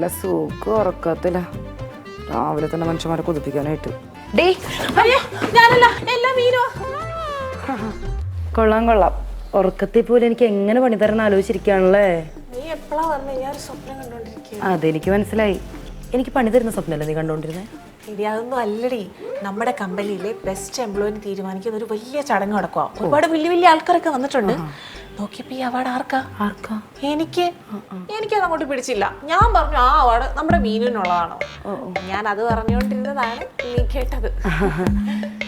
നല്ല സുഖം ഉറക്കത്തില്ല. രാവിലെ തന്നെ മനുഷ്യന്മാരെ കൊതിപ്പിക്കാനായിട്ട്. കൊള്ളാം കൊള്ളാം. ഉറക്കത്തിൽ പോലും എനിക്ക് എങ്ങനെ പണി തരണം ആലോചിച്ചിരിക്കുകയാണല്ലേ. അതെനിക്ക് മനസ്സിലായി. എനിക്ക് പണി തരുന്ന സ്വപ്നമല്ലേ നീ കണ്ടോണ്ടിരുന്നേ? ഇടി അതൊന്നും അല്ലടി. നമ്മുടെ കമ്പനിയിലെ ബെസ്റ്റ് എംപ്ലോയിനെ തീരുമാനിക്കുന്ന ഒരു വലിയ ചടങ്ങ് നടക്കുക. ഒരുപാട് വലിയ വലിയ ആൾക്കാരൊക്കെ വന്നിട്ടുണ്ട്. നോക്കിയപ്പോ ഈ അവാർഡ് ആർക്കാ? എനിക്കത് അങ്ങോട്ട് പിടിച്ചില്ല. ഞാൻ പറഞ്ഞു ആ അവാർഡ് നമ്മുടെ മീനിനുള്ളതാണോ. ഞാൻ അത് പറഞ്ഞുകൊണ്ടിരുന്നതാണ് നീ കേട്ടത്.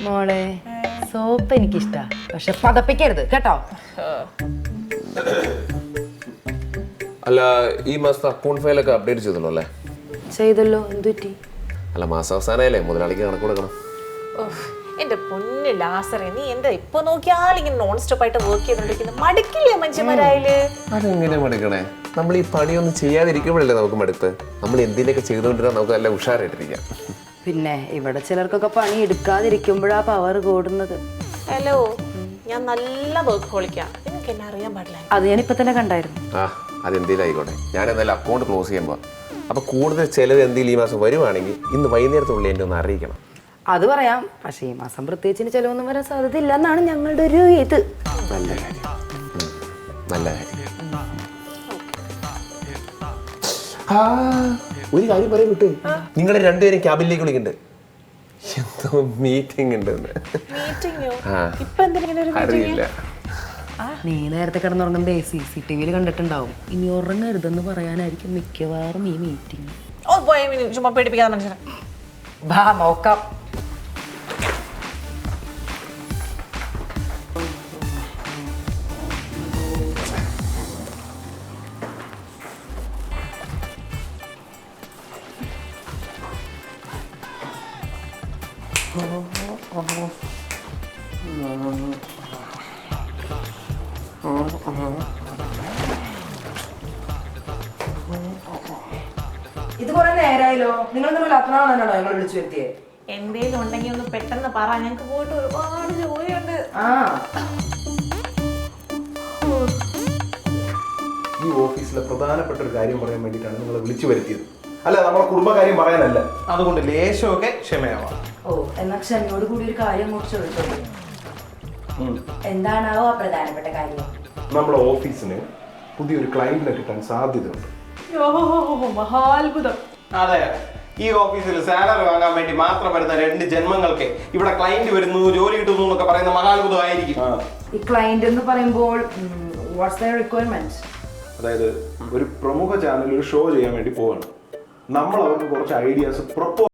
മോളെ സോപ്പ് എനിക്കിഷ്ടാ, പക്ഷെ പതപ്പിക്കരുത് കേട്ടോ. അല്ല, ഈ മാസത്തെ അക്കൗണ്ട് ഫയലൊക്കെ അപ്ഡേറ്റ് ചെയ്തല്ലോ അല്ലേ? ചെയ്തല്ലോ. എന്തു പറ്റി? അല്ല, മാസാവസാനല്ലേ, മുതലാളിക്ക് കണക്ക് കൊടുക്കണം. എന്റെ പൊന്നു ലാസറേ, നീ എന്താ ഇപ്പൊ നോക്കിയാൽ ഇങ്ങനെ നോൺ സ്റ്റോപ്പ് ആയിട്ട് വർക്ക് ചെയ്തോണ്ടിരിക്കുന്നത്? മടുക്കില്ലേ മനുഷ്യന്മാരായാല്? അതെങ്ങനെ മടുക്കണേ? നമ്മൾ ഈ പണിയൊന്നും ചെയ്യാതിരിക്കുമ്പോഴല്ലേ നമുക്ക് മടുപ്പ്. നമ്മൾ എന്തിനൊക്കെ ചെയ്തുകൊണ്ടിരുന്നാൽ നമുക്ക് നല്ല ഉഷാറായിട്ടിരിക്കാം. പിന്നെ ഇവിടെ ചിലർക്കൊക്കെ പണി എടുക്കാതിരിക്കുമ്പോഴാ പവർ കൂടുന്നത്. ഹലോ, ഞാൻ നല്ല വർക്ക് ഹോളിക്കാം. നിങ്ങൾക്ക് എന്നെ അറിയാൻ പാടില്ല. അത് ഞാൻ ഇപ്പൊ തന്നെ കണ്ടായിരുന്നു. അതെന്തെങ്കിലും ആയിക്കോട്ടെ. ഞാൻ എന്തായാലും അക്കൗണ്ട് ക്ലോസ് ചെയ്യുമ്പോൾ അപ്പോൾ കൂടുതൽ ചിലവ് എന്തെങ്കിലും ഈ മാസം വരുവാണെങ്കിൽ ഇന്ന് വൈകുന്നേരത്തുള്ളിൽ എന്നെ ഒന്ന് അറിയിക്കണം. അത് പറയാം, പക്ഷേ ഈ മാസം പ്രത്യേകിച്ച് ചിലവൊന്നും വരാൻ സാധ്യത ഇല്ല എന്നാണ് ഞങ്ങളുടെ ഒരു ഇത്. നല്ല കാര്യം, നല്ല കാര്യം. ഒരു കാര്യം പറയാൻ വിട്ടു, നിങ്ങളെ രണ്ടുപേരും ക്യാബിനിലേക്ക് വിളിക്കുന്നുണ്ട്. എന്തോ മീറ്റിംഗ് ഉണ്ട്. അറിയില്ല. നീ നേരത്തെ കിടന്നുറങ്ങുമ്പോ CCTV കണ്ടിട്ടുണ്ടാവും. ഇനി ഉറങ്ങരുതെന്ന് പറയാനായിരിക്കും മിക്കവാറും ഈ മീറ്റിംഗ്. ചുമ്മാ പേടിപ്പിക്കാതെ മനുഷ്യനെ. വാ നോക്കാം. ഇത് കുറെ നേരമായല്ലോ. നിങ്ങൾ തമ്മിൽ അത്രയാണോ ഞങ്ങൾ വിളിച്ചു വരുത്തിയേ? എന്തേലും ഉണ്ടെങ്കിൽ ഒന്ന് പെട്ടെന്ന് പറ. ഞങ്ങൾക്ക് പോയിട്ട് ഒരുപാട് ജോലിയുണ്ട്. ഈ ഓഫീസിലെ പ്രധാനപ്പെട്ട ഒരു കാര്യം പറയാൻ വേണ്ടിയിട്ടാണ് നിങ്ങളെ വിളിച്ചു വരുത്തിയത്. അല്ല, നമ്മളെ കുടുംബകാര്യം പറയാനല്ല. അതുകൊണ്ട് ലേശമൊക്കെ ക്ഷമയാവാം. എന്നാ ക്ഷമയോട് കൂടി ഒരു കാര്യം ചോദിച്ചോളൂ. എന്താണാവോ ആ പ്രധാനപ്പെട്ട കാര്യം? നമ്മുടെ ഓഫീസിന് പുതിയൊരു ക്ലയന്റിനെ കിട്ടാൻ സാധ്യതയുണ്ട്. മഹാത്ഭുതം. അതെ, ഈ ഓഫീസിൽ സാലറി വാങ്ങാൻ വേണ്ടി മാത്രം വരുന്ന 2 ജന്മങ്ങൾക്ക് ഇവിടെ ക്ലയന്റ് വരുന്നു, ജോലി കിട്ടുന്നു എന്നൊക്കെ പറയുന്ന മഹാത്ഭുതമായിരിക്കും. ഈ ക്ലയന്റ് എന്ന് പറയുമ്പോൾ വാട്ട്സ് ദെയർ റിക്വയർമെന്റ്? അതായത് ഒരു പ്രമുഖ ചാനൽ ഒരു ഷോ ചെയ്യാൻ വേണ്ടി പോവാണ്. നമ്മൾ അവർക്ക് കുറച്ച് ഐഡിയാസ് പ്രൊപ്പോസ്